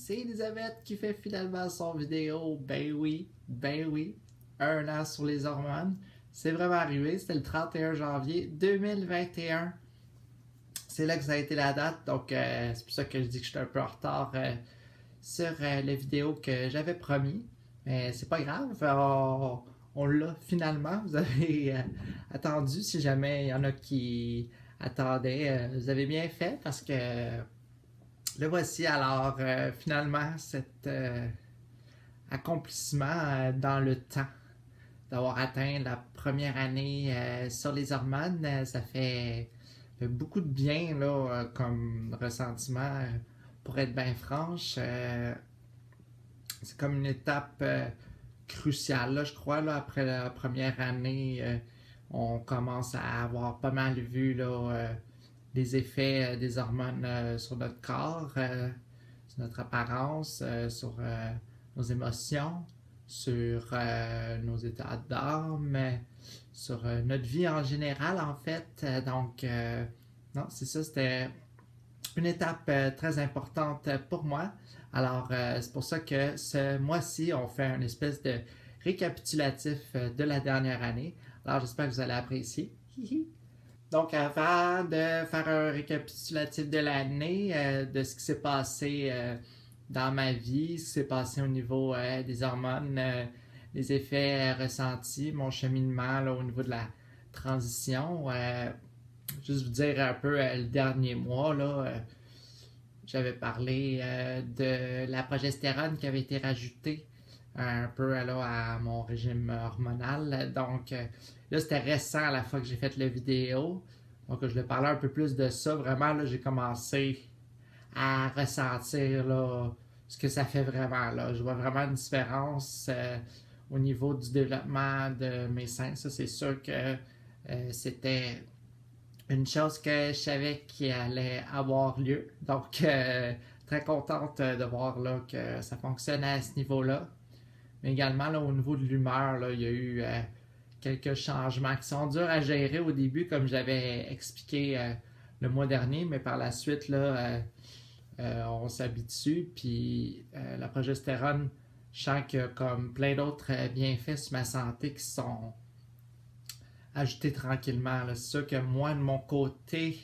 c'est Elisabeth qui fait finalement son vidéo. Ben oui, 1 an sur les hormones. C'est vraiment arrivé, c'était le 31 janvier 2021. C'est là que ça a été la date, donc c'est pour ça que je dis que je suis un peu en retard sur la vidéo que j'avais promis. Mais c'est pas grave, on l'a finalement. Vous avez attendu, si jamais il y en a qui attendaient, vous avez bien fait parce que le voici. Alors finalement cet accomplissement dans le temps d'avoir atteint la première année sur les hormones, ça fait beaucoup de bien là, comme ressentiment. Pour être bien franche, c'est comme une étape cruciale, là, je crois. Là, après la première année, on commence à avoir pas mal vu là, les effets des hormones sur notre corps, sur notre apparence, sur nos émotions, sur nos états d'âme, sur notre vie en général, en fait. Donc, non, c'est ça, c'était une étape très importante pour moi. Alors, c'est pour ça que ce mois-ci, on fait une espèce de récapitulatif de la dernière année. Alors, j'espère que vous allez apprécier. Donc, avant de faire un récapitulatif de l'année, de ce qui s'est passé dans ma vie, ce qui s'est passé au niveau des hormones, les effets ressentis, mon cheminement là, au niveau de la transition, juste vous dire un peu le dernier mois, là, j'avais parlé de la progestérone qui avait été rajoutée un peu là, à mon régime hormonal. Donc, là, c'était récent à la fois que j'ai fait la vidéo. Donc, je vais parler un peu plus de ça. Vraiment, là, j'ai commencé à ressentir là, ce que ça fait vraiment. Là. Je vois vraiment une différence au niveau du développement de mes seins. Ça, c'est sûr que c'était une chose que je savais qui allait avoir lieu. Donc, très contente de voir là, que ça fonctionnait à ce niveau-là. Mais également, là, au niveau de l'humeur, là, il y a eu quelques changements qui sont durs à gérer au début, comme j'avais expliqué le mois dernier, mais par la suite, là, on s'habitue. Puis la progestérone, je sens qu'il y a comme plein d'autres bienfaits sur ma santé qui sont ajoutés tranquillement. Là. C'est sûr que moi, de mon côté,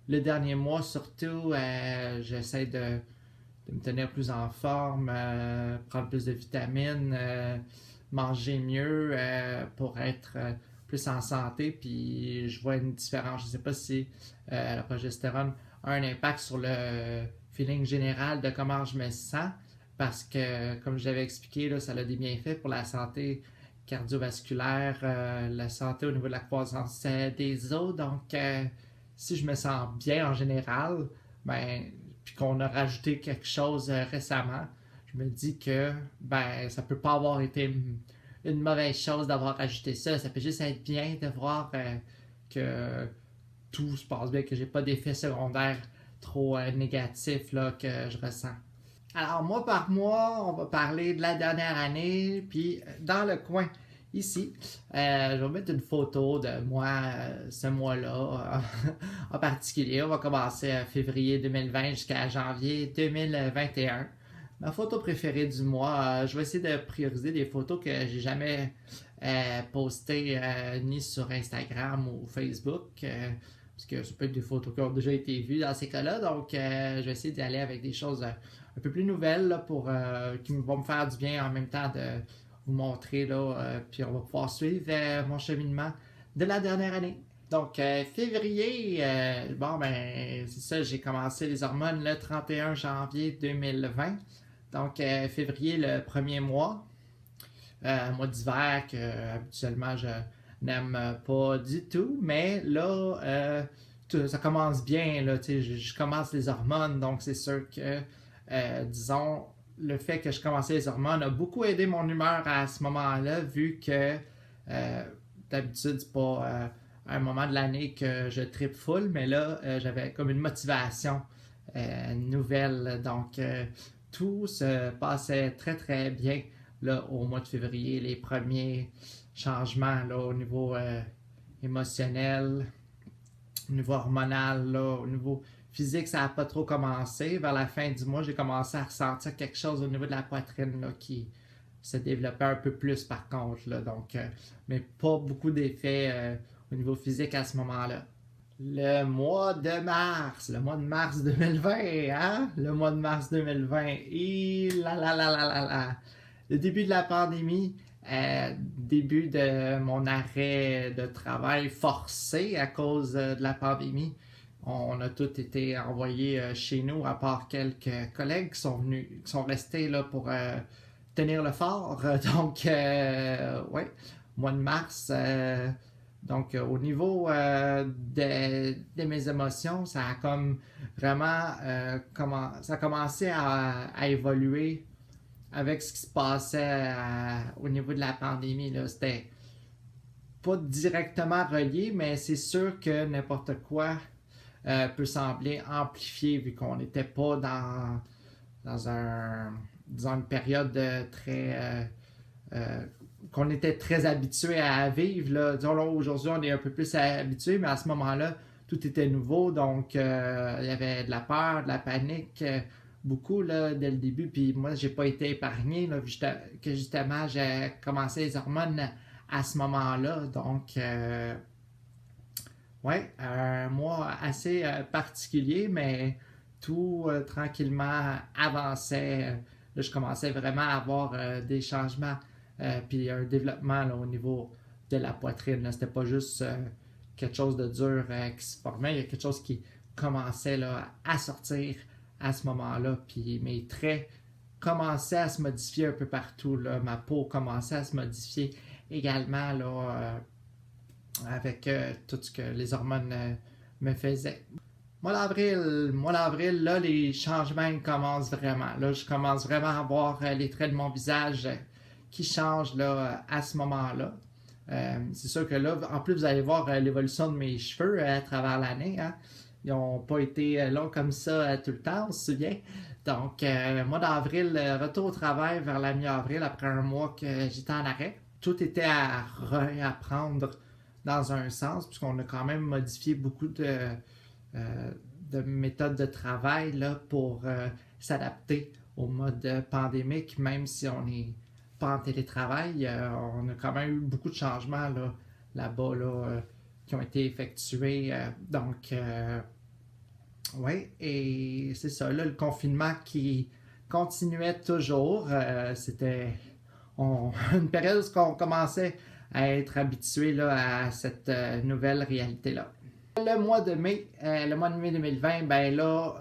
le dernier mois surtout, j'essaie de me tenir plus en forme, prendre plus de vitamines, manger mieux pour être plus en santé. Puis je vois une différence. Je ne sais pas si la progestérone a un impact sur le feeling général de comment je me sens. Parce que, comme j'avais expliqué, là, ça a des bienfaits pour la santé cardiovasculaire, la santé au niveau de la croissance des os. Donc, si je me sens bien en général, ben, puis qu'on a rajouté quelque chose récemment, je me dis que ben, ça peut pas avoir été une mauvaise chose d'avoir rajouté ça. Ça peut juste être bien de voir que tout se passe bien, que j'ai pas d'effets secondaires trop négatifs là, que je ressens. Alors, mois par mois, on va parler de la dernière année, puis dans le coin ici, je vais mettre une photo de moi ce mois-là en particulier. On va commencer à février 2020 jusqu'à janvier 2021. Ma photo préférée du mois, je vais essayer de prioriser des photos que j'ai jamais postées ni sur Instagram ou Facebook. Parce que ça peut être des photos qui ont déjà été vues dans ces cas-là. Donc, je vais essayer d'y aller avec des choses un peu plus nouvelles là, pour, qui vont me faire du bien en même temps de vous montrer. Là, puis on va pouvoir suivre mon cheminement de la dernière année. Donc, février, bon, ben, c'est ça, j'ai commencé les hormones le 31 janvier 2020. Donc, février, le premier mois. Mois d'hiver que habituellement je n'aime pas du tout, mais là, ça commence bien, là, je commence les hormones, donc c'est sûr que, disons, le fait que je commençais les hormones a beaucoup aidé mon humeur à ce moment-là, vu que d'habitude, c'est pas un moment de l'année que je tripe full, mais là, j'avais comme une motivation nouvelle, donc tout se passait très très bien là, au mois de février, les premiers changements là, au niveau émotionnel, au niveau hormonal, là, au niveau physique, ça n'a pas trop commencé. Vers la fin du mois, j'ai commencé à ressentir quelque chose au niveau de la poitrine là, qui se développait un peu plus par contre. Là, donc, mais pas beaucoup d'effets au niveau physique à ce moment-là. Le mois de mars 2020, hein? Le mois de mars 2020, et là. Le début de la pandémie, début de mon arrêt de travail forcé à cause de la pandémie. On a tous été envoyés chez nous, à part quelques collègues qui sont venus, qui sont restés là pour tenir le fort. Donc, ouais, mois de mars. Donc, au niveau de mes émotions, ça a comme vraiment ça a commencé à évoluer avec ce qui se passait au niveau de la pandémie. Là. C'était pas directement relié, mais c'est sûr que n'importe quoi peut sembler amplifié vu qu'on n'était pas dans une période très qu'on était très habitué à vivre. Là. Disons, là, aujourd'hui, on est un peu plus habitué, mais à ce moment-là, tout était nouveau. Donc, il y avait de la peur, de la panique, beaucoup là, dès le début. Puis moi, j'ai pas été épargné, là, vu que justement, j'ai commencé les hormones à ce moment-là. Donc, ouais, un mois assez particulier, mais tout tranquillement avançait. Là, je commençais vraiment à avoir des changements puis un développement là, au niveau de la poitrine. Là. C'était pas juste quelque chose de dur qui se formait, il y a quelque chose qui commençait là, à sortir à ce moment-là. Puis mes traits commençaient à se modifier un peu partout. Là. Ma peau commençait à se modifier également là, avec tout ce que les hormones me faisaient. Mois d'avril, là, les changements commencent vraiment. Là, je commence vraiment à voir les traits de mon visage qui changent là, à ce moment-là. C'est sûr que là, en plus, vous allez voir l'évolution de mes cheveux à travers l'année. Hein. Ils n'ont pas été longs comme ça tout le temps, on se souvient. Donc, mois d'avril, retour au travail vers la mi-avril, après un mois que j'étais en arrêt. Tout était à réapprendre dans un sens, puisqu'on a quand même modifié beaucoup de méthodes de travail là, pour s'adapter au mode pandémique, même si on n'est pas en télétravail. On a quand même eu beaucoup de changements là-bas là, qui ont été effectués. Donc, oui, et c'est ça, là, le confinement qui continuait toujours. C'était une période où on commençait à être habitué là, à cette nouvelle réalité-là. Le mois de mai 2020, ben là,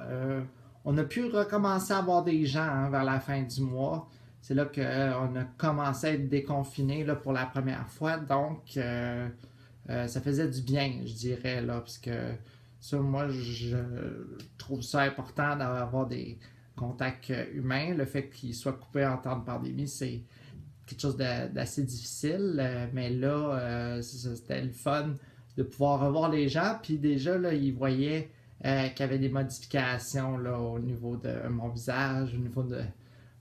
on a pu recommencer à voir des gens hein, vers la fin du mois. C'est là qu'on a commencé à être déconfiné là, pour la première fois. Donc, ça faisait du bien, je dirais, là, parce que ça, moi, je trouve ça important d'avoir des contacts humains. Le fait qu'ils soient coupés en temps de pandémie, c'est quelque chose d'assez difficile. Mais là, c'était le fun de pouvoir revoir les gens. Puis déjà, là, ils voyaient qu'il y avait des modifications là, au niveau de mon visage, au niveau de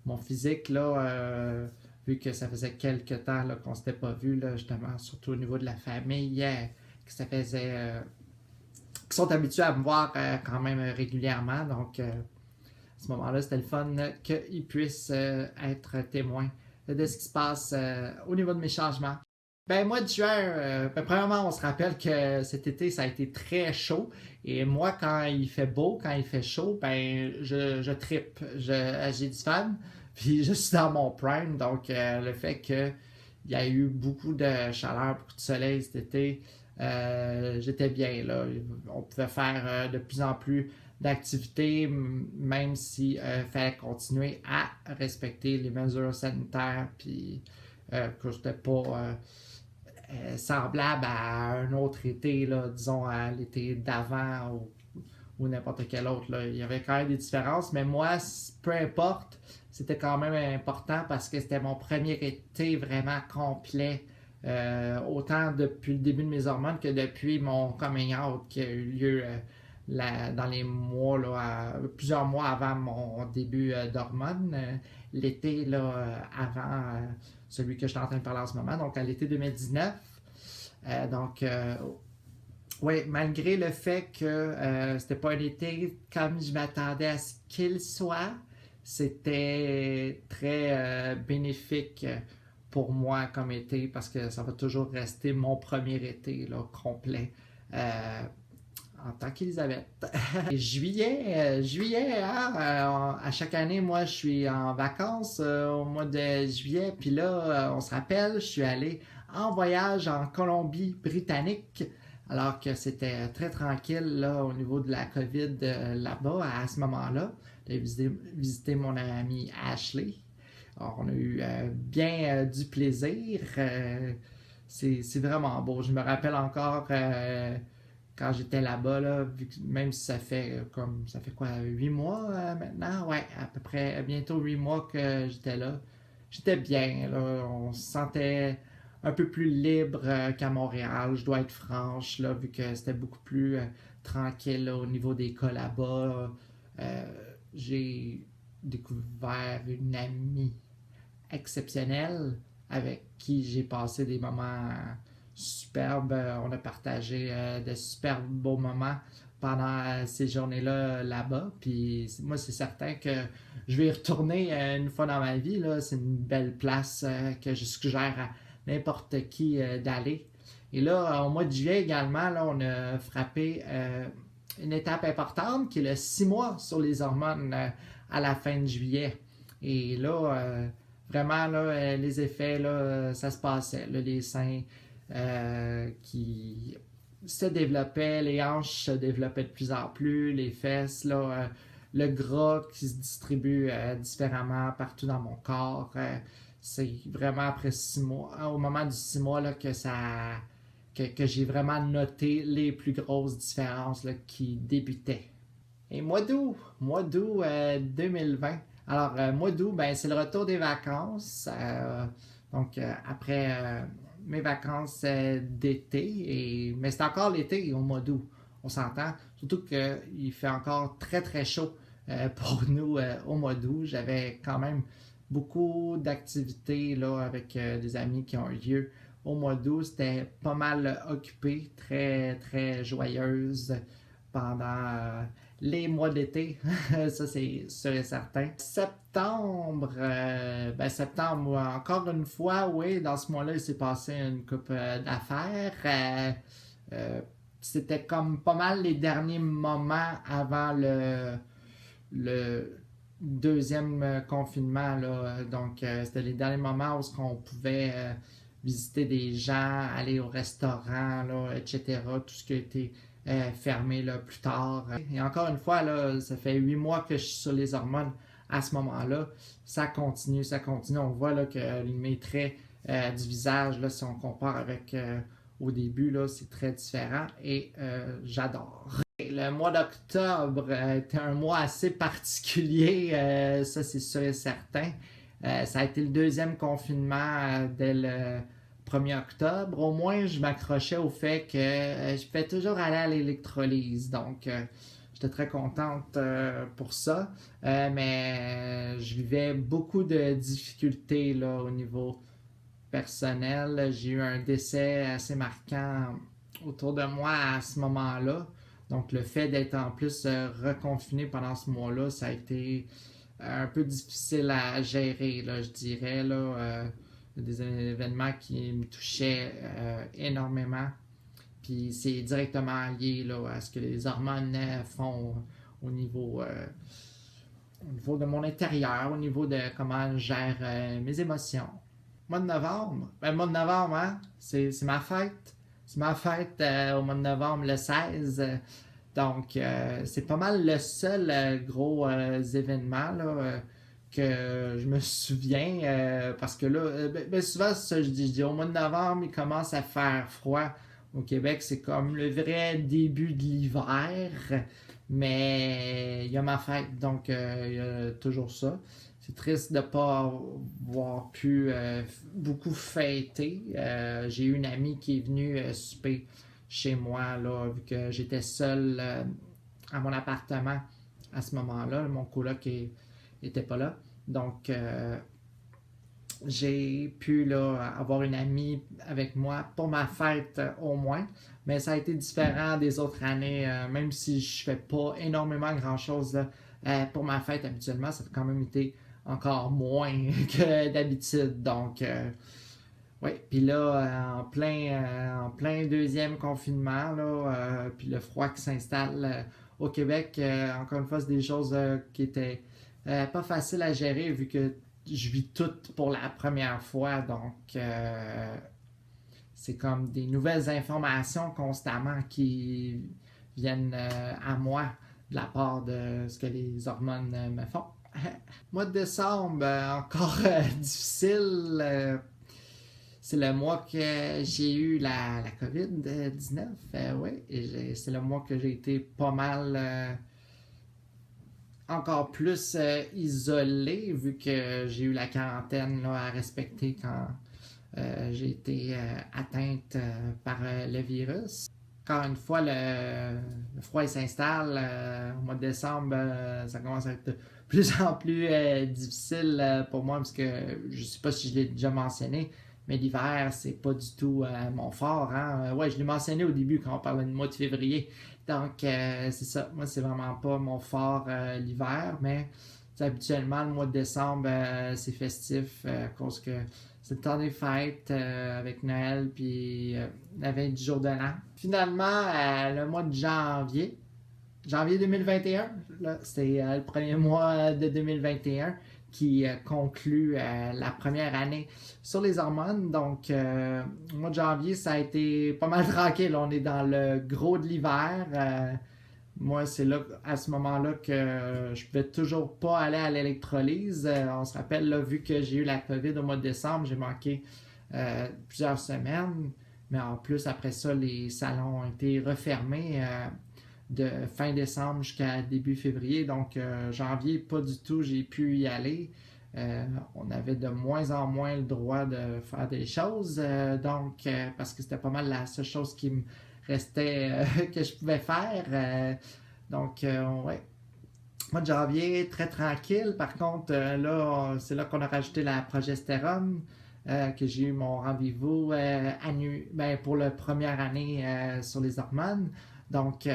mon physique. Là, vu que ça faisait quelques temps là, qu'on ne s'était pas vu, là, justement, surtout au niveau de la famille, que ça faisait... qui sont habitués à me voir quand même régulièrement. Donc, à ce moment-là, c'était le fun qu'ils puissent être témoins de ce qui se passe au niveau de mes changements. Ben, mois de juin, premièrement, on se rappelle que cet été, ça a été très chaud. Et moi, quand il fait beau, quand il fait chaud, ben, je trippe. J'ai du fun, puis je suis dans mon prime. Donc, le fait qu'il y a eu beaucoup de chaleur, beaucoup de soleil cet été, j'étais bien là. On pouvait faire de plus en plus d'activités, même s'il fallait continuer à respecter les mesures sanitaires, puis que c'était pas semblable à un autre été, là, disons à l'été d'avant ou n'importe quel autre. Là. Il y avait quand même des différences, mais moi, peu importe, c'était quand même important parce que c'était mon premier été vraiment complet. Autant depuis le début de mes hormones que depuis mon coming out qui a eu lieu dans les mois, là, plusieurs mois avant mon début d'hormones. L'été là, avant celui que je suis en train de parler en ce moment, donc à l'été 2019. Donc, Oui, malgré le fait que c'était pas un été comme je m'attendais à ce qu'il soit, c'était très bénéfique pour moi comme été parce que ça va toujours rester mon premier été là, complet en tant qu'Elisabeth. Juillet, hein, à chaque année, moi, je suis en vacances au mois de juillet. Puis là, on se rappelle, je suis allé en voyage en Colombie-Britannique, alors que c'était très tranquille là, au niveau de la COVID là-bas à ce moment-là. J'ai visité mon ami Ashley. Alors, on a eu bien du plaisir. C'est vraiment beau. Je me rappelle encore quand j'étais là-bas, là, même si ça fait quoi, 8 mois maintenant? Ouais, à peu près, bientôt 8 mois que j'étais là. J'étais bien, là, on se sentait un peu plus libre qu'à Montréal, je dois être franche, là, vu que c'était beaucoup plus tranquille là, au niveau des cas là-bas. Euh, j'ai découvert une amie exceptionnelle avec qui j'ai passé des moments superbes. On a partagé de super beaux moments pendant ces journées-là là-bas. Puis moi, c'est certain que je vais y retourner une fois dans ma vie. Là. C'est une belle place que je suggère à n'importe qui d'aller. Et là, au mois de juillet également, là, on a frappé une étape importante qui est le 6 mois sur les hormones à la fin de juillet. Et là, vraiment, là, les effets, là, ça se passait. Là, les seins qui se développaient, les hanches se développaient de plus en plus, les fesses, là, le gras qui se distribue différemment partout dans mon corps. C'est vraiment après 6 mois, au moment du 6 mois, là, que j'ai vraiment noté les plus grosses différences là, qui débutaient. Et mois d'août 2020. Alors, mois d'août, ben, c'est le retour des vacances. Donc, après mes vacances d'été, mais c'est encore l'été au mois d'août, on s'entend. Surtout qu'il fait encore très très chaud pour nous au mois d'août. J'avais quand même beaucoup d'activités là, avec des amis qui ont eu lieu au mois d'août. C'était pas mal occupé, très très joyeuse pendant les mois d'été, ça c'est sûr et certain. Septembre, encore une fois, oui, dans ce mois-là, il s'est passé une coupe d'affaires. Euh, C'était comme pas mal les derniers moments avant le deuxième confinement. Là. Donc, c'était les derniers moments où on pouvait visiter des gens, aller au restaurant, là, etc. Tout ce qui a été fermé là, plus tard. Et encore une fois, là, ça fait 8 mois que je suis sur les hormones à ce moment-là. Ça continue, ça continue. On voit là, que mes traits du visage, là, si on compare avec au début, là, c'est très différent et j'adore. Le mois d'octobre était un mois assez particulier, ça c'est sûr et certain. Ça a été le deuxième confinement dès le 1er octobre. Au moins, je m'accrochais au fait que je pouvais toujours aller à l'électrolyse. Donc, j'étais très contente pour ça. Mais je vivais beaucoup de difficultés là, au niveau personnel. J'ai eu un décès assez marquant autour de moi à ce moment-là. Donc, le fait d'être en plus reconfiné pendant ce mois-là, ça a été un peu difficile à gérer, là, je dirais. Là, des événements qui me touchaient énormément. Puis c'est directement lié là, à ce que les hormones font au niveau, au niveau de mon intérieur, au niveau de comment je gère mes émotions. Mois de novembre, le mois de novembre, hein, c'est ma fête. C'est ma fête au mois de novembre, le 16. Donc, c'est pas mal le seul gros événement là, que je me souviens. Parce que là, ben souvent, ça, je dis au mois de novembre, il commence à faire froid. Au Québec, c'est comme le vrai début de l'hiver. Mais il y a ma fête, donc il y a toujours ça. C'est triste de ne pas avoir pu beaucoup fêter. J'ai eu une amie qui est venue souper chez moi, là, vu que j'étais seul à mon appartement à ce moment-là. Mon coloc n'était pas là. Donc, j'ai pu là, avoir une amie avec moi pour ma fête au moins. Mais ça a été différent des autres années, même si je fais pas énormément grand-chose là, pour ma fête habituellement, ça a quand même été encore moins que d'habitude. Donc, oui, puis là, en plein deuxième confinement, là, puis le froid qui s'installe au Québec, encore une fois, c'est des choses qui étaient pas faciles à gérer vu que je vis tout pour la première fois. Donc, c'est comme des nouvelles informations constamment qui viennent à moi de la part de ce que les hormones me font. Mois de décembre, encore difficile. C'est le mois que j'ai eu la COVID-19, oui. Et c'est le mois que j'ai été pas mal encore plus isolé, vu que j'ai eu la quarantaine là, à respecter quand j'ai été atteinte par le virus. Encore une fois, le froid il s'installe. Au mois de décembre, ça commence à être de plus en plus difficile pour moi, parce que je ne sais pas si je l'ai déjà mentionné, mais l'hiver, c'est pas du tout mon fort. Hein? Ouais, je l'ai mentionné au début quand on parlait du mois de février. Donc, c'est ça. Moi, c'est vraiment pas mon fort l'hiver, mais habituellement, le mois de décembre, c'est festif à cause que c'est le temps des fêtes avec Noël puis la 20 du jour de l'an. Finalement, le mois de janvier 2021, là, c'est le premier mois de 2021 qui conclut la première année sur les hormones. Donc, le mois de janvier, ça a été pas mal tranquille. On est dans le gros de l'hiver. Moi, c'est là, à ce moment-là, que je ne pouvais toujours pas aller à l'électrolyse. On se rappelle, là, vu que j'ai eu la COVID au mois de décembre, j'ai manqué plusieurs semaines. Mais en plus, après ça, les salons ont été refermés de fin décembre jusqu'à début février. Donc, janvier, pas du tout, j'ai pu y aller. On avait de moins en moins le droit de faire des choses. Parce que c'était pas mal la seule chose qui me restait que je pouvais faire. Ouais. Mois de janvier, très tranquille. Par contre, là, c'est là qu'on a rajouté la progestérone, que j'ai eu mon rendez-vous pour la première année sur les hormones. Donc,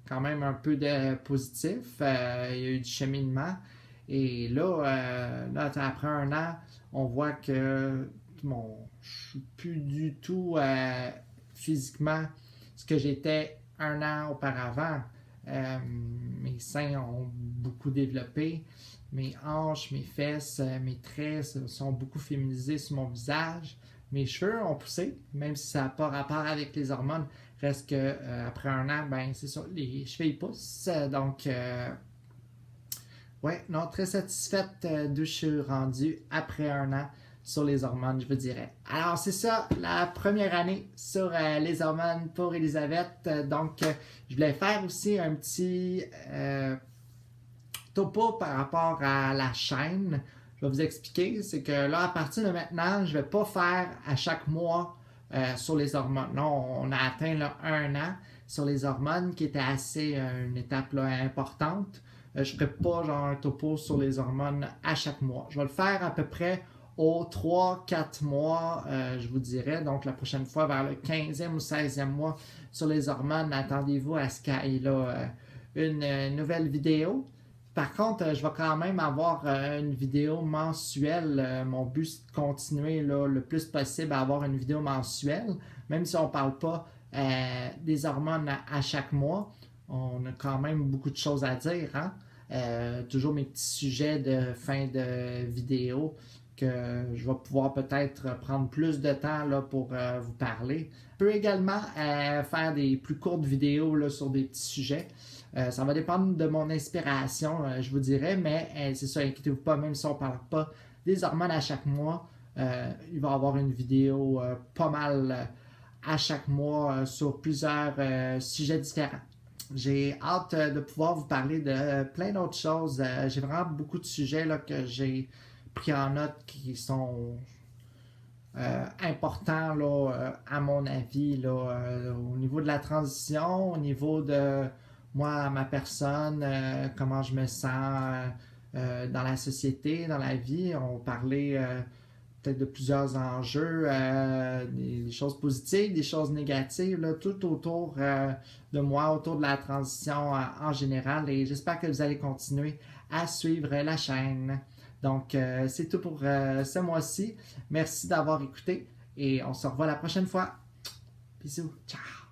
quand même un peu de positif. Il y a eu du cheminement. Et là, après un an, on voit que je suis plus du tout physiquement ce que j'étais un an auparavant. Mes seins ont beaucoup développé, mes hanches, mes fesses, mes traits sont beaucoup féminisés sur mon visage. Mes cheveux ont poussé, même si ça n'a pas rapport avec les hormones. Reste que après un an, ben c'est ça, les cheveux ils poussent. Ouais, non, très satisfaite d'où je suis rendu après un an sur les hormones, je vous dirais. Alors, c'est ça, la première année sur les hormones pour Elisabeth. Je voulais faire aussi un petit topo par rapport à la chaîne. Je vais vous expliquer. C'est que là, à partir de maintenant, je ne vais pas faire à chaque mois sur les hormones. Non, on a atteint là, un an sur les hormones, qui était assez une étape là, importante. Je ne ferai pas genre un topo sur les hormones à chaque mois. Je vais le faire à peu près aux 3-4 mois, je vous dirais. Donc, la prochaine fois, vers le 15e ou 16e mois sur les hormones, attendez-vous à ce qu'il y ait là, une nouvelle vidéo. Par contre, je vais quand même avoir une vidéo mensuelle. Mon but, c'est de continuer là, le plus possible à avoir une vidéo mensuelle, même si on ne parle pas des hormones à chaque mois. On a quand même beaucoup de choses à dire. Hein? Toujours mes petits sujets de fin de vidéo que je vais pouvoir peut-être prendre plus de temps là, pour vous parler. Je peux également faire des plus courtes vidéos là, sur des petits sujets. Ça va dépendre de mon inspiration, je vous dirais, mais c'est ça, inquiétez-vous pas, même si on ne parle pas des hormones à chaque mois, il va y avoir une vidéo pas mal à chaque mois sur plusieurs sujets différents. J'ai hâte de pouvoir vous parler de plein d'autres choses. J'ai vraiment beaucoup de sujets là, que j'ai pris en note qui sont importants là, à mon avis là, au niveau de la transition, au niveau de moi, ma personne, comment je me sens dans la société, dans la vie. On parlait peut-être de plusieurs enjeux, des choses positives, des choses négatives, là, tout autour de moi, autour de la transition en général. Et j'espère que vous allez continuer à suivre la chaîne. Donc, c'est tout pour ce mois-ci. Merci d'avoir écouté et on se revoit la prochaine fois. Bisous. Ciao.